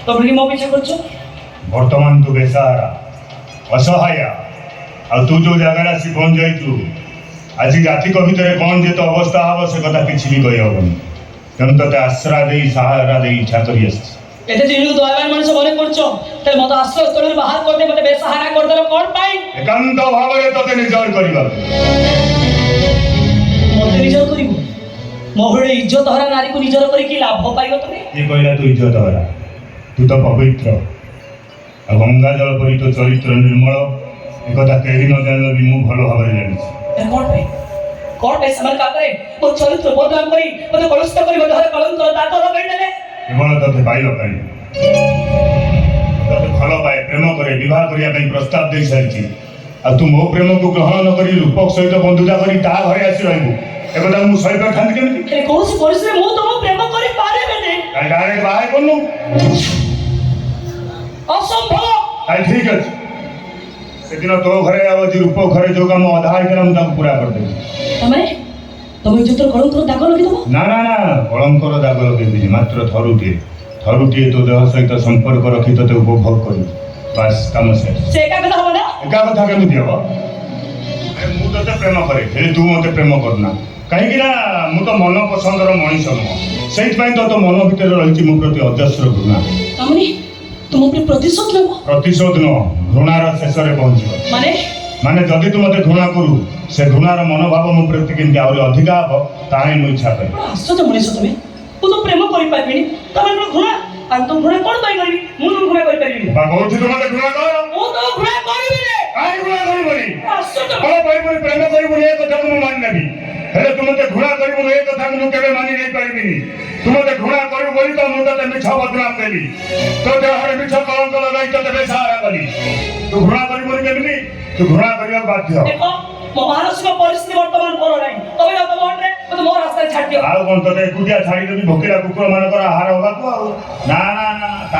ତମେ ମୋ ପିଛା କରୁଛ? ବର୍ତ୍ତମାନ ତୁ ବେସାହାରା ଅସହାୟା ଆଉ ତୁ ଯୋଉ ଜାଗାରେ ଆସି ପହଞ୍ଚିଯାଇଛୁ ଆଜି ଜାତିକ ଭିତରେ କ'ଣ ଯେତେ ଅବସ୍ଥା ହବ ସେ କଥା କିଛି ବି କହିହବନି। ତେଣୁ ତତେ ଆଶ୍ରା ଦେଇ ସାହାରା ଦେଇ ଇଚ୍ଛା କରି ଆସିଛି। ଏତେ ଦିନକୁ ଦୟାବାନ ମଣିଷ ମନେ କରୁଛ, ତାହେଲେ ମତେ ଆଶ୍ରୟସ୍ଥଳରୁ ବାହାର କରିଦେ, ମତେ ବେସାହାରା କରିଦେଲ କ'ଣ ପାଇଁ? ଏକାନ୍ତ ଭାବରେ ତତେ ନିଜର କରିବାକୁ। ମତେ ନିଜର କରିବୁ? ମୋ ଭଳି ଇଜ୍ଜତ ହରା ନାରୀକୁ ନିଜର କରିକି ଲାଭ ପାଇବ ତମେ? କିଏ କହିଲା ତୁ ଇଜ୍ଜତ ହରା? ତୁ ତ ପବିତ୍ର ଆଉ ଗଙ୍ଗା ଜଳ ପରି ତୋ ଚରିତ୍ର ନିର୍ମଳ। ଏକଥା କେହି ନ ଜାଣିଲେ ବି ମୁଁ ଭଲ ଭାବରେ ଜାଣିଛି। କ'ଣ ପାଇଁ? କ'ଣ ପାଇଁ ସେମାନେ କାପରେ ମୋ ଚରିତ୍ର ବଦନାମ କରି ମତେ କଳୁଷିତ କରି ମୋ ଦେହରେ କଳଙ୍କର ଦାଗ ଲଗାଇ ଦେଲେ? କେବଳ ତତେ ପାଇବା ପାଇଁ। ତତେ ଭଲ ପାଏ, ପ୍ରେମ କରେ, ବିବାହ କରିବା ପାଇଁ ପ୍ରସ୍ତାବ ଦେଇ ସାରିଛି। ଆଉ ତୁ ମୋ ପ୍ରେମକୁ ଗ୍ରହଣ ନ କରି ରୂପକ ସହିତ ବନ୍ଧୁତା କରି ତା ଘରେ ଆସି ରହିବୁ, ଏକଥା ମୁଁ ସହି ପାରିଥାନ୍ତି କେମିତି? କୌଣସି ପରିସ୍ଥିତିରେ ମୁଁ ତମ ପ୍ରେମ କରିପାରିବିନି। କାହିଁ ଡାଇରେକ୍ଟ ବାହା କରୁନୁ? ଅସମ୍ଭବ। ତାହେଲେ ଠିକ ଅଛି, ସେଦିନ ତୋ ଘରେ ଆଉ ଆଜି ରୂପକ ଘରେ ଯୋଉ କାମ ଅଧା ହେଇଥିଲା ମୁଁ ତାକୁ ପୁରା କରିଦେବି। ତମେ ତମ ଇଜ୍ଜତର କଳଙ୍କର ଦାଗ ଲଗେଇଦବ? ନା ନା ନା, କଳଙ୍କର ଦାଗ ଲଗେଇବିନି। ମାତ୍ର ଥରୁଟିଏ ତୋ ଦେହ ସହିତ ସମ୍ପର୍କ ରଖି ତୋତେ ଉପଭୋଗ କରିବି। ବାସ୍, କାମ ଶେଷ। ସେ ଏକା କଥା ହବ ନା? ଏକା କଥା କେମିତି ହବ? ମୁଁ ତତେ ପ୍ରେମ କରେ, ହେଲେ ତୁ ମତେ ପ୍ରେମ କରୁନା। କାହିଁକି ନା ମୁଁ ତ ମନ ପସନ୍ଦର ମଣିଷ ନୁହଁ। ସେଇଥିପାଇଁ ତ ତୋ ମନ ଭିତରେ ରହିଛି ମୋ ପ୍ରତି ଅଜସ୍ର ଘୃଣା। ତାମାନେ ତୁମ ଉପରେ ପ୍ରତିଶୋଧ ନେବ? ପ୍ରତିଶୋଧ ନୁହଁ, ଘୃଣାର ଶେଷରେ ପହଞ୍ଚିବ। ମାନେ ଯଦି ତୁ ମତେ ଘୃଣା କରୁ, ସେ ଘୃଣାର ମନୋଭାବ ମୋ ପ୍ରତି କେମିତି ଆହୁରି ଅଧିକା ହବ, ତାହା ହିଁ ମୁଁ ଇଚ୍ଛା କରେ। ଆଶ୍ଚର୍ଯ୍ୟ ମଣିଷ ତମେ। ମୁଁ ତ ପ୍ରେମ କରିପାରିବିନି, ତମେ ଘୃଣା? ଆଉ ତ ଘୃଣା କ'ଣ ପାଇଁ କରିବି? ମୁଁ ତ ଘୃଣା କରିପାରିବିନି। ବା କହୁଛୁ ତୁ ମତେ ଘୃଣା କର? ମୁଁ ତ ଘୃଣା କରିବିନି। କାହିଁ ଘୃଣା କରିବୁନି? ଆଶ୍ଚର୍ଯ୍ୟ। କ'ଣ କହିବୁନି? ପ୍ରେମ କରିବୁନି ଏ କଥାକୁ ମୁଁ ମାନି ନେବି, ହେଲେ ତୁ ମତେ ଘୃଣା କରିବୁନି ଏ କଥାକୁ ମୁଁ କେବେ ମାନି ନେଇ ପାରିବିନି। ତୁ ମତେ ଘୃଣା କରିବୁ ବୋଲି ତ ମୁଁ ତତେ ମିଛ ବଦନାମ ଦେଲି, ତୋ ଦେହରେ ମିଛ କଳଙ୍କ ଲଗାଇ ତତେ ବେସାହାରା କଲି। ତୁ ଘୃଣା କରିବୁନି କେମିତି? ତୁ ଘୃଣା କରିବାକୁ ବାଧ୍ୟ। ଦେଖ, ମୋ ମାନସିକ ପରିସ୍ଥିତି ବର୍ତ୍ତମାନ ଭଲ ନାହିଁ। ତମେ ଆଉ ତମ ଅଣ୍ଡରେ ମତେ ମୋ ରାସ୍ତାରେ ଛାଡ଼ି ଦିଅ। ଆଉ କ'ଣ ତତେ ଏକୁଟିଆ ଛାଡ଼ିଦେବି ଭୋକିଲା କୁକୁର ମାନଙ୍କର ଆହାର ହବାକୁ? ଆଉ ନା ନା ନା।